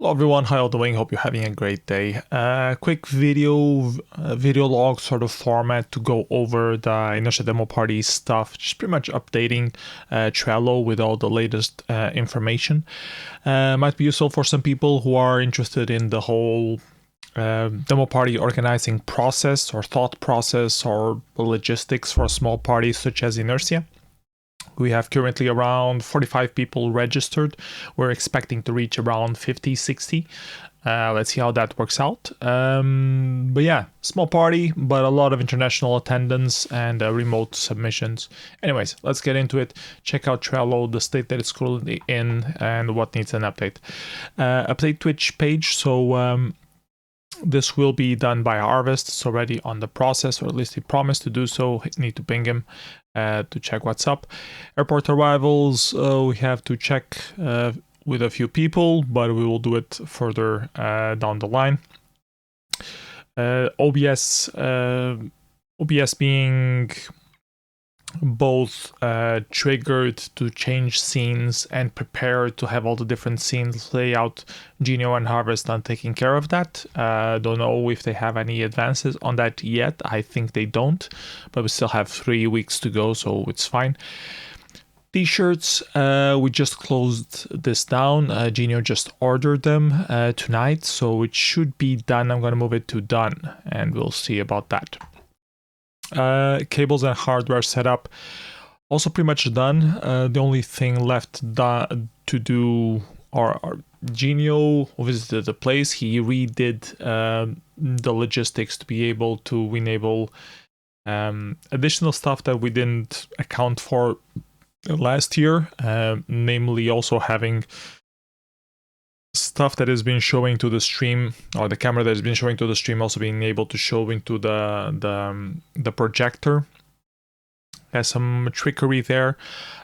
Hello everyone, how are you doing? Hope you're having a great day. Quick video log sort of format to go over the Inércia demo party stuff, just pretty much updating Trello with all the latest information. Might be useful for some people who are interested in the whole demo party organizing process or thought process or logistics for small parties such as Inércia. We have currently around 45 people registered. We're expecting to reach around 50, 60. Let's see how that works out. But yeah, small party, but a lot of international attendance and remote submissions. Anyways, let's get into it. Check out Trello, the state that it's currently in, and what needs an update. Update Twitch page. So this will be done by Harvest. It's already on the process, or at least he promised to do so. Need to ping him to check what's up. Airport arrivals, we have to check with a few people, but we will do it further down the line. OBS being both triggered to change scenes and prepared to have all the different scenes layout. Genio and Harvest are taking care of that. Don't know if they have any advances on that yet. I think they don't, but we still have 3 weeks to go, so it's fine. T-shirts, we just closed this down. Genio just ordered them tonight, so it should be done. I'm going to move it to done, and we'll see about that. Cables and hardware setup also pretty much done. The only thing left to do, or Genio visited the place. He redid the logistics to be able to enable additional stuff that we didn't account for last year, namely also having stuff that has been showing to the stream, or the camera that has been showing to the stream, also being able to show into the projector. Has some trickery there.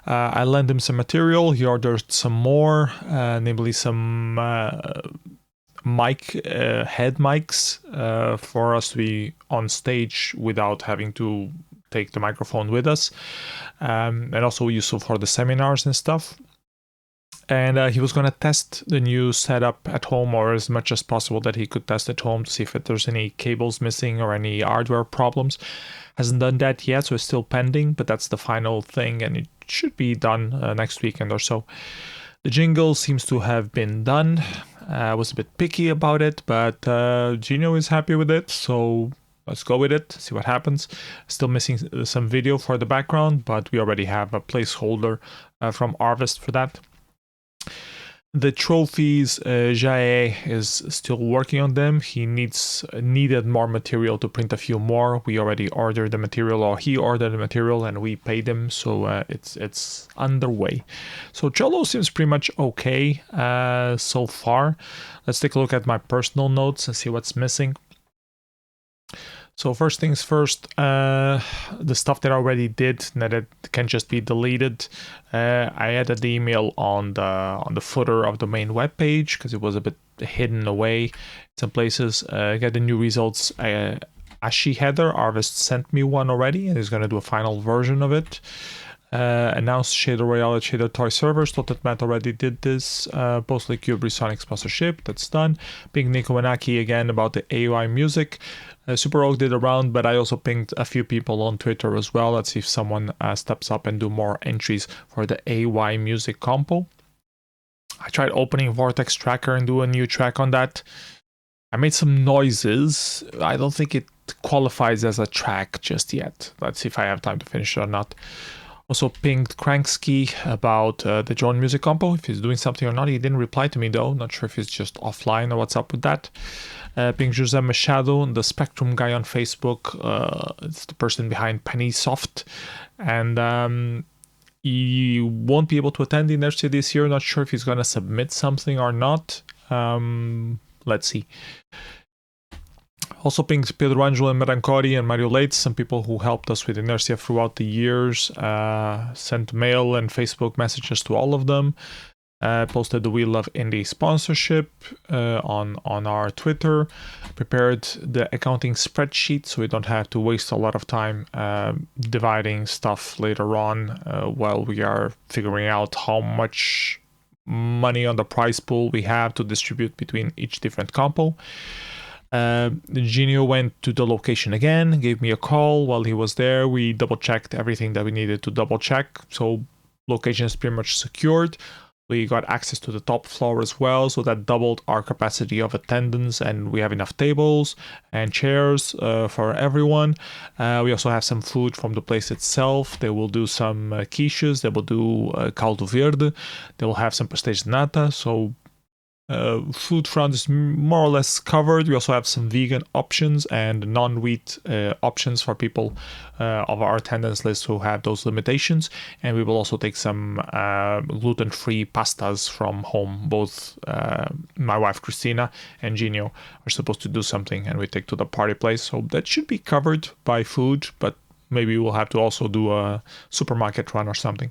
I lent him some material. He ordered some more, namely some head mics for us to be on stage without having to take the microphone with us, and also useful for the seminars and stuff. And he was going to test the new setup at home, or as much as possible that he could test at home, to see if there's any cables missing or any hardware problems. Hasn't done that yet, so it's still pending, but that's the final thing, and it should be done next weekend or so. The jingle seems to have been done. I was a bit picky about it, but Gino is happy with it, so let's go with it, see what happens. Still missing some video for the background, but we already have a placeholder from Harvest for that. The trophies, Jae is still working on them. He needed more material to print a few more. We already ordered the material, or he ordered the material, and we paid him, so it's underway. So Trello seems pretty much okay so far. Let's take a look at my personal notes and see what's missing. So first things first, the stuff that I already did, that it can just be deleted. I added the email on the footer of the main web page because it was a bit hidden away in some places. Got the new results. Ashi header, Harvest sent me one already, and he's going to do a final version of it. Announced Shader Royale at Shader Toy servers. Thought that Matt already did this. Postly Cube Sonic sponsorship. That's done. Pinged Nico and Aki again about the AUI music. Super Rogue did a round, but I also pinged a few people on Twitter as well. Let's see if someone steps up and do more entries for the AY music compo. I tried opening Vortex Tracker and do a new track on that. I made some noises. I don't think it qualifies as a track just yet. Let's see if I have time to finish it or not. Also pinged Cranksky about the drone music compo, if he's doing something or not. He didn't reply to me though. Not sure if he's just offline or what's up with that. Pinged Jose Machado, the Spectrum guy on Facebook. It's the person behind Pennysoft. And he won't be able to attend Inércia this year. Not sure if he's going to submit something or not. Let's see. Also pinged Pedro Angelo and Merancori and Mario Leite, some people who helped us with Inércia throughout the years. Sent mail and Facebook messages to all of them. Posted the We Love Indie sponsorship on our Twitter. Prepared the accounting spreadsheet so we don't have to waste a lot of time dividing stuff later on while we are figuring out how much money on the prize pool we have to distribute between each different compo. Genio went to the location again, gave me a call while he was there. We double checked everything that we needed to double check. So location is pretty much secured. We got access to the top floor as well, so that doubled our capacity of attendance, and we have enough tables and chairs for everyone. We also have some food from the place itself. They will do some quiches, they will do caldo verde, they will have some pastéis de nata, so food front is more or less covered. We also have some vegan options and non-wheat options for people of our attendance list who have those limitations. And we will also take some gluten-free pastas from home. Both my wife Christina and Genio are supposed to do something, and we take to the party place. So that should be covered by food, but maybe we'll have to also do a supermarket run or something.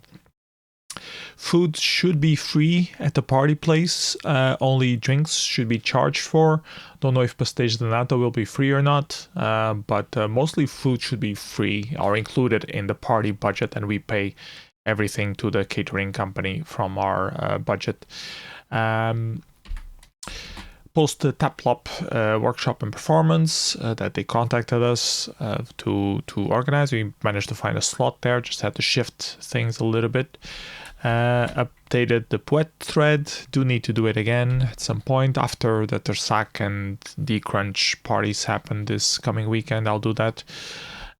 Food should be free at the party place. Only drinks should be charged for. Don't know if pastéis de nata will be free or not, but mostly food should be free or included in the party budget, and we pay everything to the catering company from our budget. Post the Taplop workshop and performance that they contacted us to organize. We managed to find a slot there, just had to shift things a little bit. Updated the Poet thread. Do need to do it again at some point after the Tersac and D-Crunch parties happen this coming weekend. I'll do that.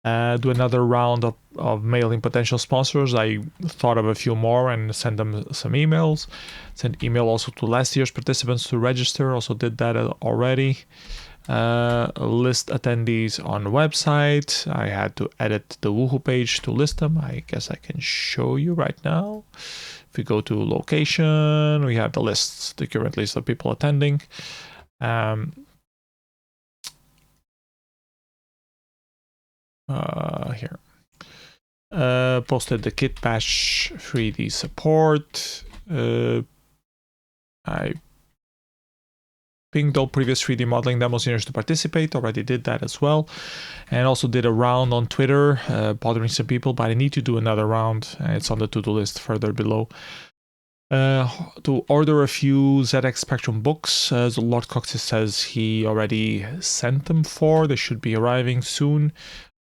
Do another round of mailing potential sponsors. I thought of a few more and sent them some emails. Sent email also to last year's participants to register. Also did that already. List attendees on the website. I had to edit the Woohoo page to list them. I guess I can show you right now. If we go to location, we have the lists, the current list of people attending. Here. Posted the Kit Bash 3D support. I pinged all previous 3D modeling demosceners to participate. Already did that as well. And also did a round on Twitter, bothering some people, but I need to do another round. It's on the to-do list further below. To order a few ZX Spectrum books. Lord Coxis says he already sent them for. They should be arriving soon.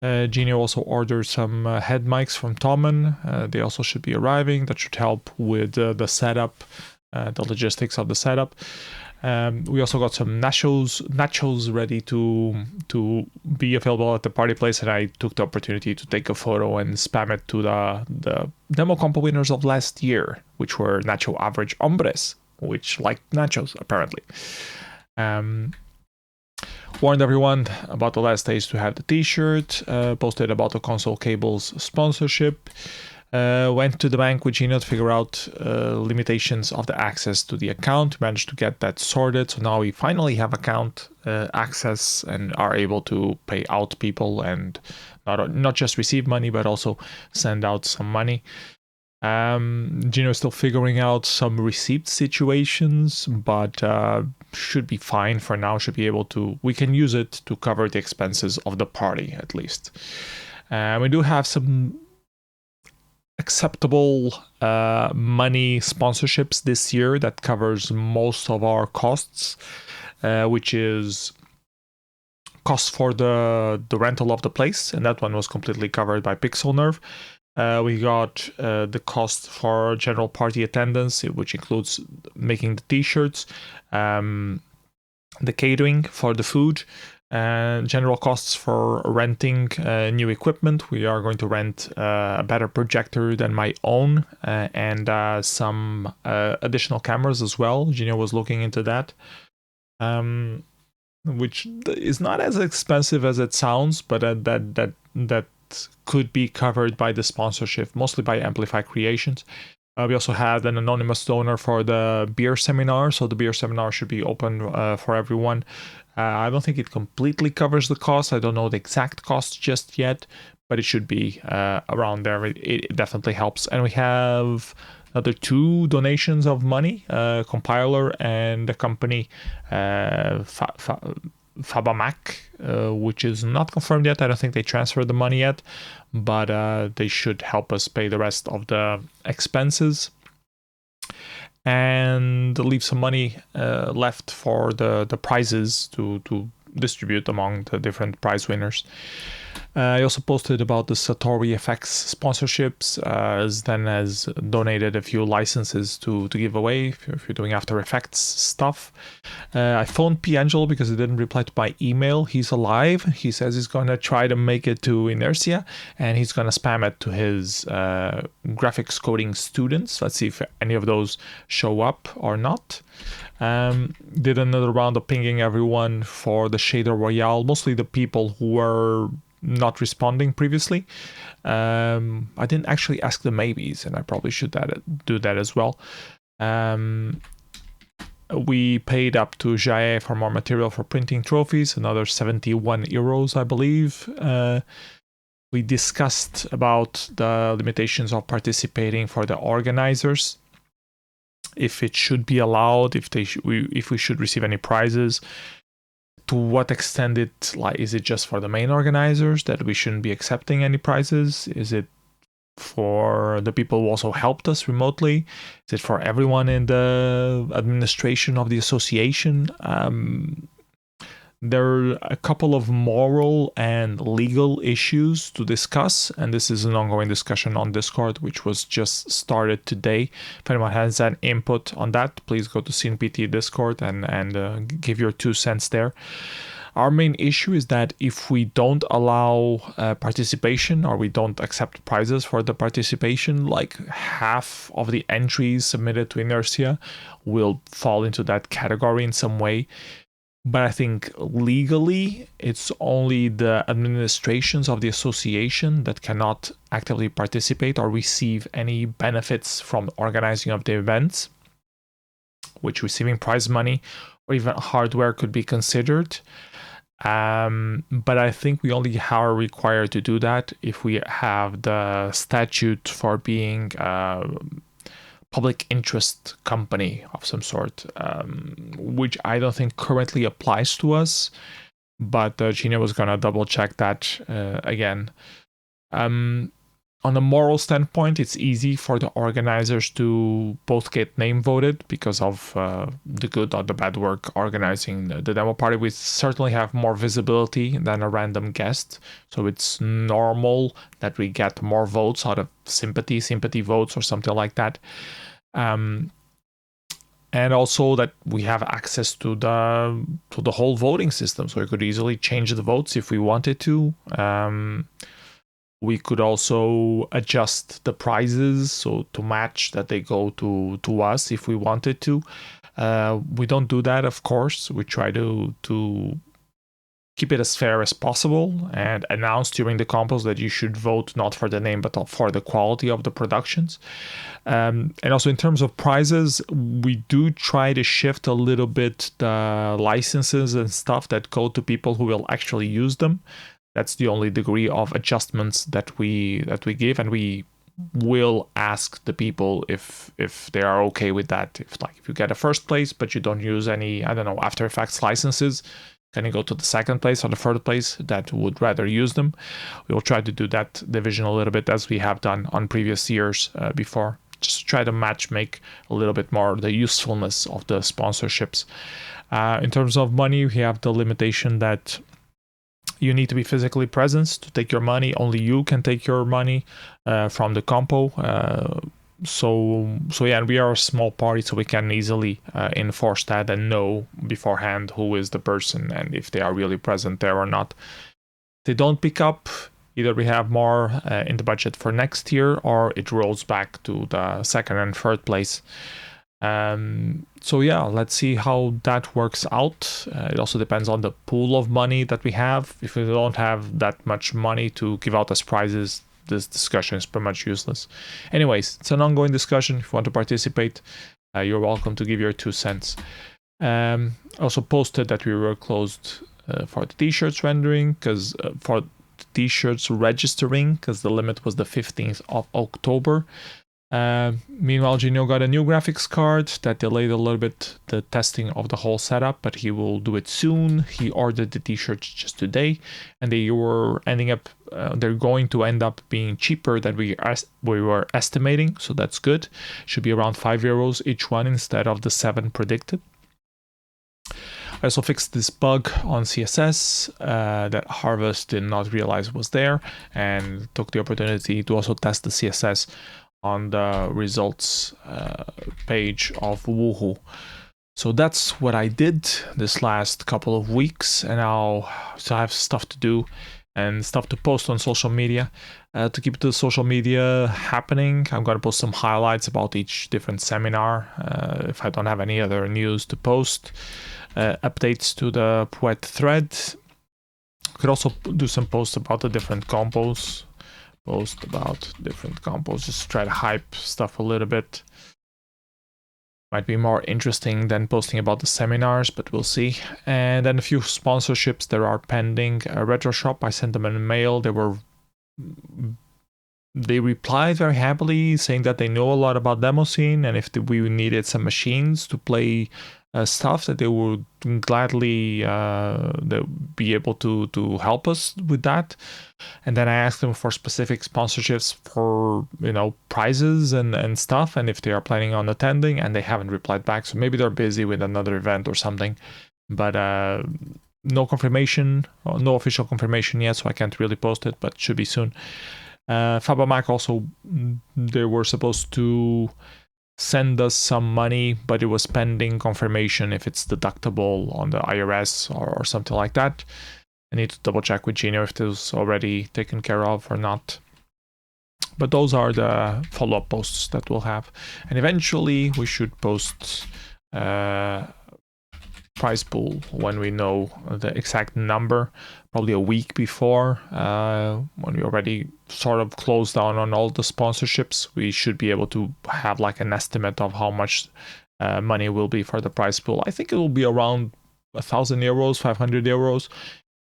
Genio also ordered some head mics from Tommen. They also should be arriving. That should help with the setup, the logistics of the setup. We also got some nachos ready to be available at the party place, and I took the opportunity to take a photo and spam it to the demo compo winners of last year, which were Nacho Average Hombres, which liked nachos apparently. Warned everyone about the last days to have the t-shirt. Posted about the console cables sponsorship. Went to the bank with Gino to figure out limitations of the access to the account. Managed to get that sorted. So now we finally have account access and are able to pay out people and not just receive money, but also send out some money. Gino is still figuring out some receipt situations, but should be fine for now. Should be able to, we can use it to cover the expenses of the party at least. We do have some acceptable money sponsorships this year that covers most of our costs, which is cost for the rental of the place, and that one was completely covered by Pixel Nerve. We got the cost for general party attendance, which includes making the t-shirts, the catering for the food, general costs for renting new equipment. We are going to rent a better projector than my own, and some additional cameras as well. Gino was looking into that, which is not as expensive as it sounds, but that could be covered by the sponsorship, mostly by Amplify Creations. We also had an anonymous donor for the beer seminar, so the beer seminar should be open for everyone. I don't think it completely covers the cost. I don't know the exact cost just yet, but it should be around there. It definitely helps. And we have another 2 donations of money, Compiler and the company Fabamac, which is not confirmed yet. I don't think they transferred the money yet, but they should help us pay the rest of the expenses. and leave some money left for the prizes to distribute among the different prize winners. I also posted about the Satori FX sponsorships, as then has donated a few licenses to give away if you're doing After Effects stuff. I phoned P. Angelo because he didn't reply to my email. He's alive. He says he's going to try to make it to Inércia, and he's going to spam it to his graphics coding students. Let's see if any of those show up or not. Did another round of pinging everyone for the Shader Royale, mostly the people who were not responding previously. I didn't actually ask the maybes, and I probably should do that as well. We paid up to Jae for more material for printing trophies, another 71 euros, I believe. We discussed about the limitations of participating for the organizers, if it should be allowed, if we should receive any prizes, to what extent is it just for the main organizers that we shouldn't be accepting any prizes? Is it for the people who also helped us remotely? Is it for everyone in the administration of the association? There are a couple of moral and legal issues to discuss, and this is an ongoing discussion on Discord, which was just started today. If anyone has an input on that, please go to CNPT Discord and give your 2 cents there. Our main issue is that if we don't allow participation, or we don't accept prizes for the participation, like half of the entries submitted to Inércia will fall into that category in some way. But I think legally, it's only the administrations of the association that cannot actively participate or receive any benefits from organizing of the events, which receiving prize money or even hardware could be considered. But I think we only are required to do that if we have the statute for being public interest company of some sort, which I don't think currently applies to us, but Gina was going to double check that again. On a moral standpoint, it's easy for the organizers to both get name voted because of the good or the bad work organizing the demo party. We certainly have more visibility than a random guest, so it's normal that we get more votes out of sympathy votes or something like that. And also that we have access to the whole voting system, so we could easily change the votes if we wanted to. We could also adjust the prizes so to match that they go to us if we wanted to. We don't do that, of course. We try to keep it as fair as possible and announce during the compos that you should vote not for the name but for the quality of the productions. And also in terms of prizes, we do try to shift a little bit the licenses and stuff that go to people who will actually use them. That's the only degree of adjustments that we give, and we will ask the people if they are okay with that. If you get a first place but you don't use any, I don't know, After Effects licenses, can you go to the second place or the third place that would rather use them? We will try to do that division a little bit as we have done on previous years before. Just try to make a little bit more the usefulness of the sponsorships. In terms of money, we have the limitation that you need to be physically present to take your money. Only you can take your money from the compo. So yeah, and we are a small party, so we can easily enforce that and know beforehand who is the person and if they are really present there or not. If they don't pick up, either we have more in the budget for next year, or it rolls back to the second and third place. So yeah, let's see how that works out. It also depends on the pool of money that we have. If we don't have that much money to give out as prizes, this discussion is pretty much useless. Anyways, it's an ongoing discussion. If you want to participate, you're welcome to give your 2 cents. Also posted that we were closed for the t-shirts rendering, because for the t-shirts registering, because the limit was the 15th of October. Meanwhile, Genio got a new graphics card that delayed a little bit the testing of the whole setup, but he will do it soon. He ordered the t-shirts just today, and they were ending up, they're going to end up being cheaper than we were estimating, so that's good. Should be around €5 each one instead of the 7 predicted. I also fixed this bug on CSS that Harvest did not realize was there, and took the opportunity to also test the CSS on the results page of Woohoo. So that's what I did this last couple of weeks, and now I have stuff to do and stuff to post on social media. To keep the social media happening, I'm going to post some highlights about each different seminar if I don't have any other news to post. Updates to the Poet thread. Could also do some posts about the different compos. Just try to hype stuff a little bit. Might be more interesting than posting about the seminars, but we'll see. And then a few sponsorships that are pending. Retro Shop, I sent them an email. They replied very happily, saying that they know a lot about demoscene, and if we needed some machines to play stuff, that they would gladly be able to help us with that. And then I asked them for specific sponsorships for, prizes and stuff, and if they are planning on attending, and they haven't replied back. So maybe they're busy with another event or something, but no confirmation, no official confirmation yet, so I can't really post it, but should be soon. Fabamac also, they were supposed to send us some money, but it was pending confirmation if it's deductible on the IRS or something like that. I need to double check with Gino if it was already taken care of or not. But those are the follow-up posts that we'll have. And eventually we should post prize pool when we know the exact number, probably a week before, when we already sort of closed down on all the sponsorships. We should be able to have like an estimate of how much money will be for the prize pool. I think it will be around €1,000, €500.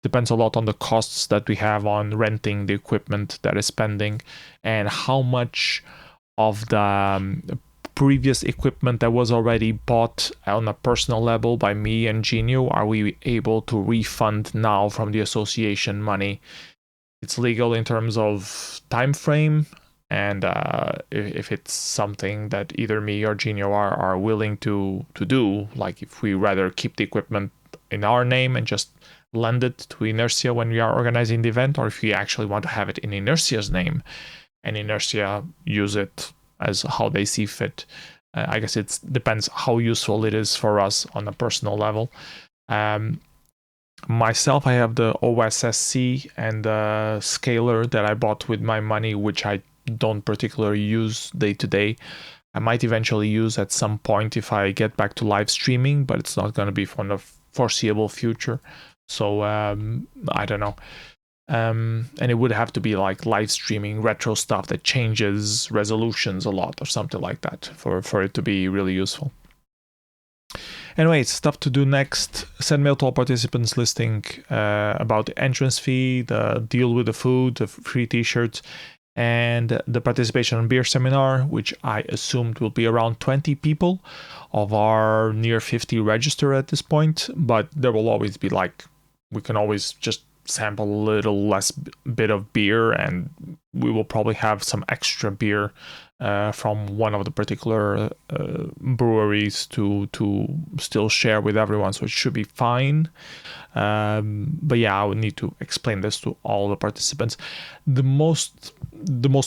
Depends a lot on the costs that we have on renting the equipment that is pending, and how much of the previous equipment that was already bought on a personal level by me and Genio are we able to refund now from the association money. It's legal in terms of time frame, and if it's something that either me or Genio are willing to do, like if we rather keep the equipment in our name and just lend it to Inércia when we are organizing the event, or if we actually want to have it in Inércia's name and Inércia use it as how they see fit. I guess it depends how useful it is for us on a personal level. Myself, I have the OSSC and the scaler that I bought with my money, which I don't particularly use day to day. I might eventually use at some point if I get back to live streaming, but it's not going to be for the foreseeable future. So I don't know. And it would have to be like live streaming retro stuff that changes resolutions a lot or something like that for it to be really useful. Anyway, stuff to do next. Send mail to all participants listing about the entrance fee, the deal with the food, the free t-shirts, and the participation on beer seminar, which I assumed will be around 20 people of our near 50 register at this point. But there will always be we can always just sample a little less bit of beer, and we will probably have some extra beer from one of the particular breweries to still share with everyone, so it should be fine. But yeah, I would need to explain this to all the participants. The most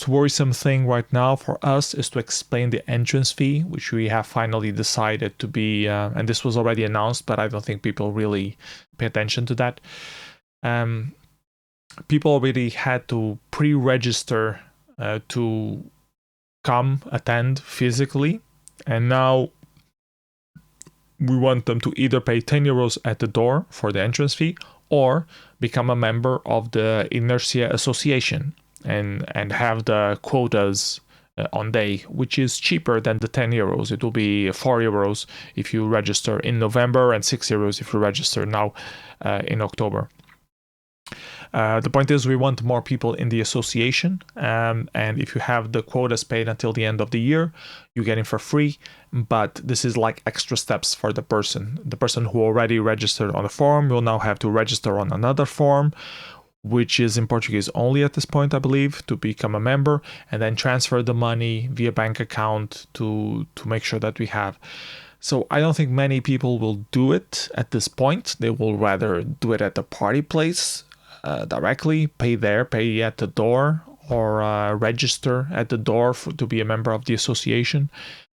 worrisome thing right now for us is to explain the entrance fee, which we have finally decided to be, and this was already announced, but I don't think people really pay attention to that. People already had to pre-register to come attend physically, and now we want them to either pay €10 at the door for the entrance fee or become a member of the Inércia association and have the quotas on day, which is cheaper than the €10. It will be €4 if you register in November and €6 if you register now in October. The point is we want more people in the association, and if you have the quotas paid until the end of the year, you get in for free, but this is like extra steps for the person. The person who already registered on the forum will now have to register on another form, which is in Portuguese only at this point, I believe, to become a member, and then transfer the money via bank account to make sure that we have. So I don't think many people will do it at this point. They will rather do it at the party place directly, pay at the door, or register at the door to be a member of the association.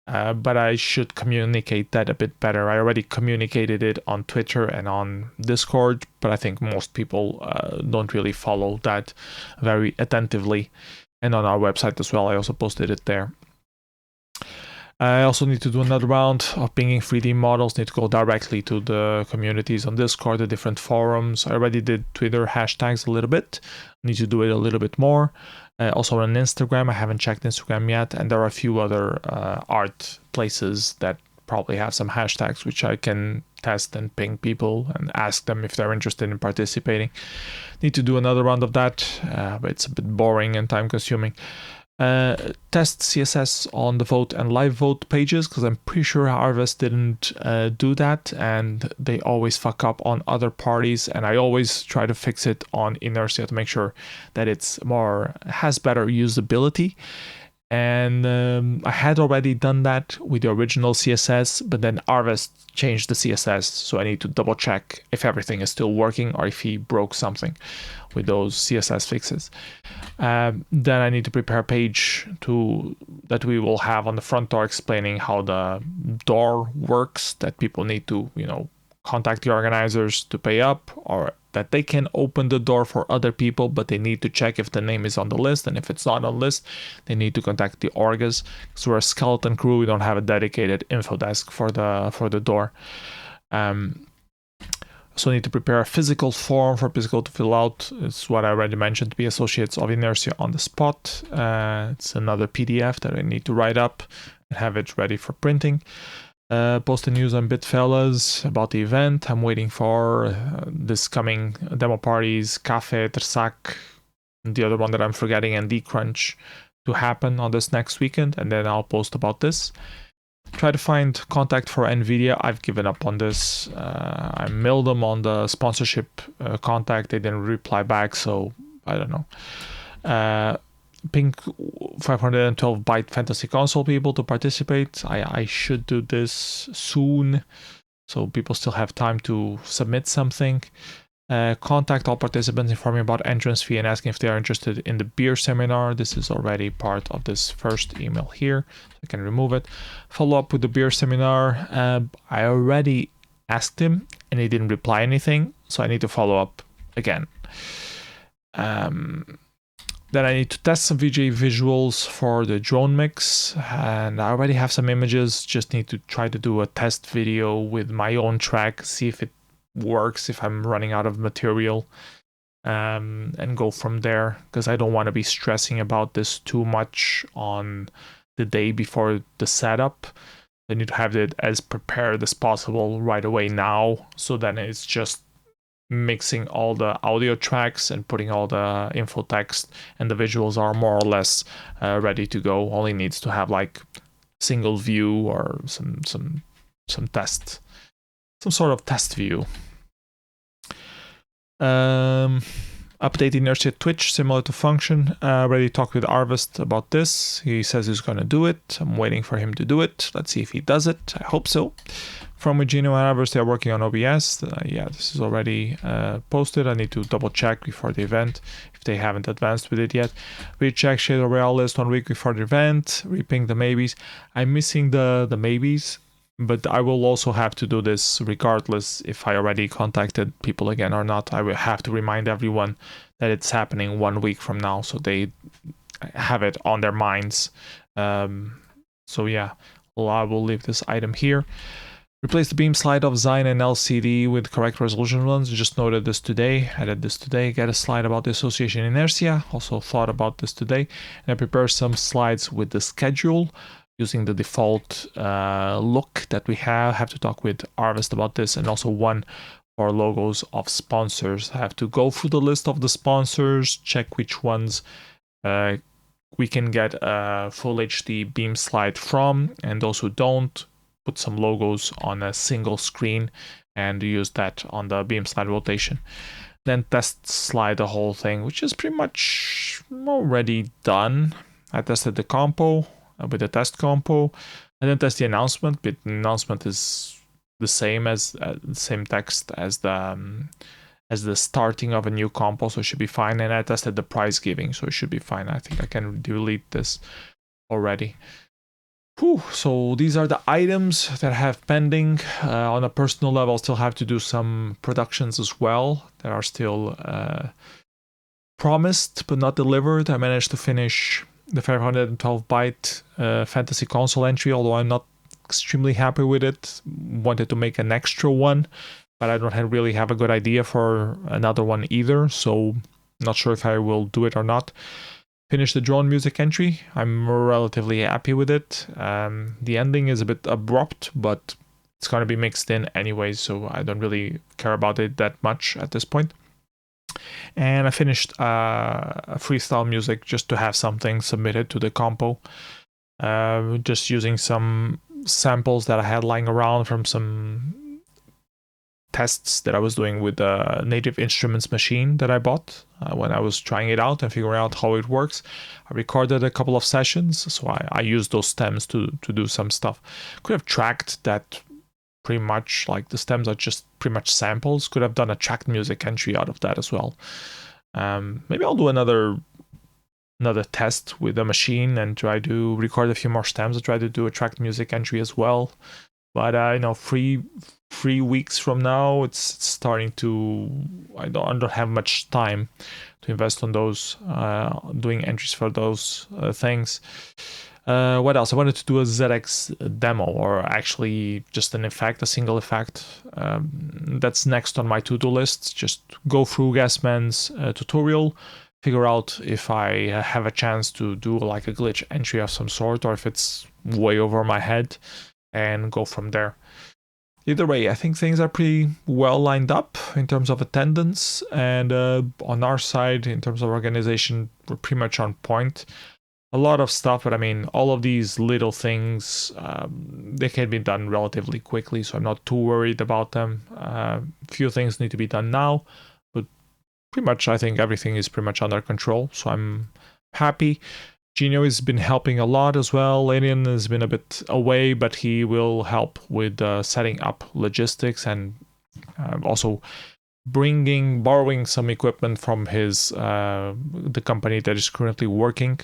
But I should communicate that a bit better. I already communicated it on Twitter and on Discord, but I think most people don't really follow that very attentively. And on our website as well, I also posted it there. I also need to do another round of pinging 3D models. Need to go directly to the communities on Discord, the different forums. I already did Twitter hashtags a little bit. Need to do it a little bit more. Also on Instagram, I haven't checked Instagram yet. And there are a few other art places that probably have some hashtags, which I can test and ping people and ask them if they're interested in participating. Need to do another round of that, but it's a bit boring and time consuming. Test CSS on the vote and live vote pages, because I'm pretty sure Harvest didn't do that, and they always fuck up on other parties, and I always try to fix it on Inércia to make sure that it's has better usability. And I had already done that with the original CSS, but then Harvest changed the CSS, so I need to double check if everything is still working or if he broke something with those CSS fixes. Then I need to prepare a page that we will have on the front door explaining how the door works, that people need to, contact the organizers to pay up, or that they can open the door for other people, but they need to check if the name is on the list, and if it's not on the list, they need to contact the orgas. So we're a skeleton crew, we don't have a dedicated info desk for the door. So I need to prepare a physical form for people to fill out. It's what I already mentioned, to be associates of Inércia on the spot. It's another PDF that I need to write up and have it ready for printing. Post the news on Bitfellas about the event. I'm waiting for this coming demo parties, Cafe, Tersac, and the other one that I'm forgetting, and D-Crunch, to happen on this next weekend, and then I'll post about this. Try to find contact for NVIDIA. I've given up on this. I mailed them on the sponsorship contact. They didn't reply back, so I don't know. Ping 512 byte fantasy console people to participate. I should do this soon, so people still have time to submit something. Contact all participants, informing about entrance fee and asking if they are interested in the beer seminar. This is already part of this first email here. I can remove it. Follow up with the beer seminar. I already asked him and he didn't reply anything, so I need to follow up again. Then I need to test some VJ visuals for the drone mix, and I already have some images. Just need to try to do a test video with my own track, see if it works, if I'm running out of material, and go from there, because I don't want to be stressing about this too much on the day before the setup. I need to have it as prepared as possible right away now, so then it's just mixing all the audio tracks and putting all the info text, and the visuals are more or less ready to go. Only needs to have like single view or some test, some sort of test view. Update Inércia Twitch, similar to Function. Already talked with Harvest about this. He says he's going to do it. I'm waiting for him to do it. Let's see if he does it. I hope so. From Eugenio and Harvest, they are working on OBS. Yeah, this is already posted. I need to double check before the event if they haven't advanced with it yet. Recheck Shader Royale list 1 week before the event. Reping the maybes. I'm missing the maybes, but I will also have to do this regardless if I already contacted people again or not. I will have to remind everyone that it's happening 1 week from now, so they have it on their minds. So yeah, well, I will leave this item here. Replace the beam slide of Zine and LCD with correct resolution ones. Just noted this today, added this today. Get a slide about the association Inércia. Also thought about this today. And I prepared some slides with the schedule using the default look that we have. Have to talk with Harvest about this, and also one for logos of sponsors. I have to go through the list of the sponsors, check which ones we can get a full HD beam slide from, and those who don't, put some logos on a single screen and use that on the beam slide rotation. Then test slide the whole thing, which is pretty much already done. I tested the compo with the test compo. I didn't test the announcement, but the announcement is the same as the same text as the starting of a new compo, so it should be fine. And I tested the prize giving, so it should be fine. I think I can delete this already. Whew, so these are the items that I have pending. On a personal level, I'll still have to do some productions as well that are still promised but not delivered. I managed to finish the 512 byte fantasy console entry, although I'm not extremely happy with it. Wanted to make an extra one, but I don't really have a good idea for another one either, so not sure if I will do it or not. Finish the drone music entry. I'm relatively happy with it. The ending is a bit abrupt, but it's going to be mixed in anyway, so I don't really care about it that much at this point. And I finished freestyle music just to have something submitted to the compo. Just using some samples that I had lying around from some tests that I was doing with the Native Instruments machine that I bought when I was trying it out and figuring out how it works. I recorded a couple of sessions, so I used those stems to do some stuff. Could have tracked that pretty much, like the stems are just pretty much samples. Could have done a tracked music entry out of that as well. Maybe I'll do another test with the machine and try to record a few more stems and try to do a tracked music entry as well. But 3 weeks from now, it's starting to. I don't have much time to invest on those doing entries for those things. What else? I wanted to do a ZX demo, or actually just an effect, a single effect. That's next on my to-do list. Just go through Gasman's tutorial, figure out if I have a chance to do like a glitch entry of some sort, or if it's way over my head, and go from there. Either way, I think things are pretty well lined up in terms of attendance, and on our side, in terms of organization, we're pretty much on point. A lot of stuff, but I mean, all of these little things, they can be done relatively quickly, so I'm not too worried about them. Few things need to be done now, but pretty much I think everything is pretty much under control, so I'm happy. Gino has been helping a lot as well. Alien has been a bit away, but he will help with setting up logistics and also borrowing some equipment from the company that is currently working.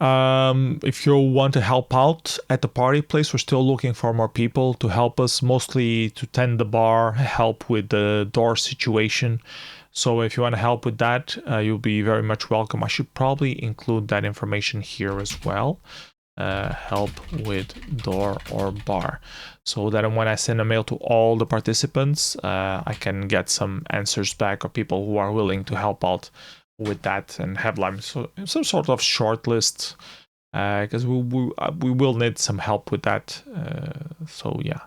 If you want to help out at the party place, we're still looking for more people to help us, mostly to tend the bar, help with the door situation. So if you want to help with that, you'll be very much welcome. I should probably include that information here as well. Help with door or bar, so that when I send a mail to all the participants, I can get some answers back of people who are willing to help out with that and have like some sort of short list, because we will need some help with that. So yeah.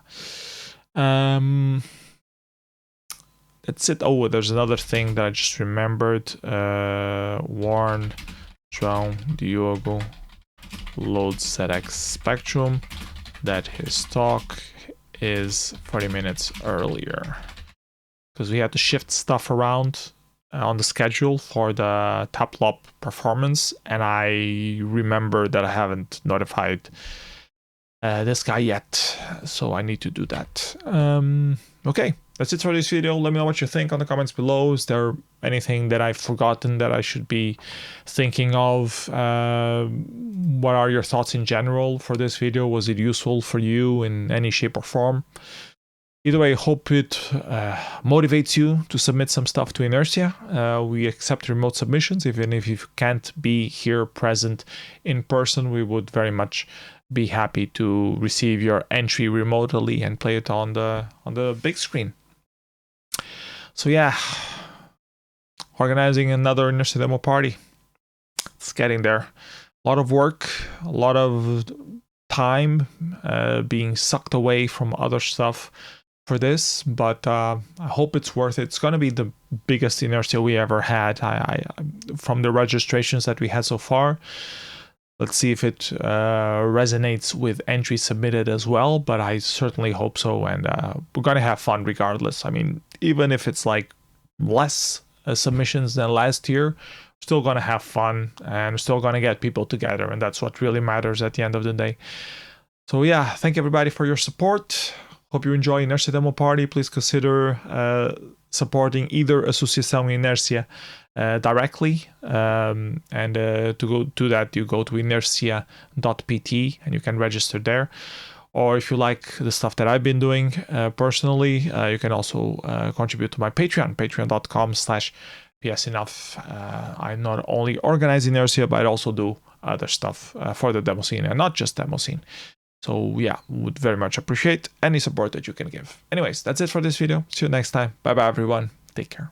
That's it. Oh, there's another thing that I just remembered. Warn João Diogo loads ZX Spectrum that his talk is 40 minutes earlier, because we had to shift stuff around on the schedule for the Taplop performance, and I remember that I haven't notified this guy yet, so I need to do that. Okay, that's it for this video. Let me know what you think on the comments below. Is there anything that I've forgotten that I should be thinking of? What are your thoughts in general for this video? Was it useful for you in any shape or form? Either way, I hope it motivates you to submit some stuff to Inércia. We accept remote submissions. Even if you can't be here present in person, we would very much be happy to receive your entry remotely and play it on the big screen. So yeah, organizing another Inércia demo party. It's getting there. A lot of work, a lot of time being sucked away from other stuff for this, but I hope it's worth it. It's going to be the biggest Inércia we ever had from the registrations that we had so far. Let's see if it resonates with entries submitted as well, but I certainly hope so, and we're going to have fun regardless. I mean, even if it's like less submissions than last year, still going to have fun and still going to get people together, and that's what really matters at the end of the day. So yeah, thank everybody for your support. Hope you enjoy Inércia Demo Party. Please consider supporting either Associação Inércia directly, and to go do that, you go to inercia.pt and you can register there. Or if you like the stuff that I've been doing personally, you can also contribute to my Patreon, patreon.com/psenough. I not only organize Inércia, but I also do other stuff for the demo scene, and not just demo scene. So yeah, would very much appreciate any support that you can give. Anyways, that's it for this video. See you next time. Bye bye everyone. Take care.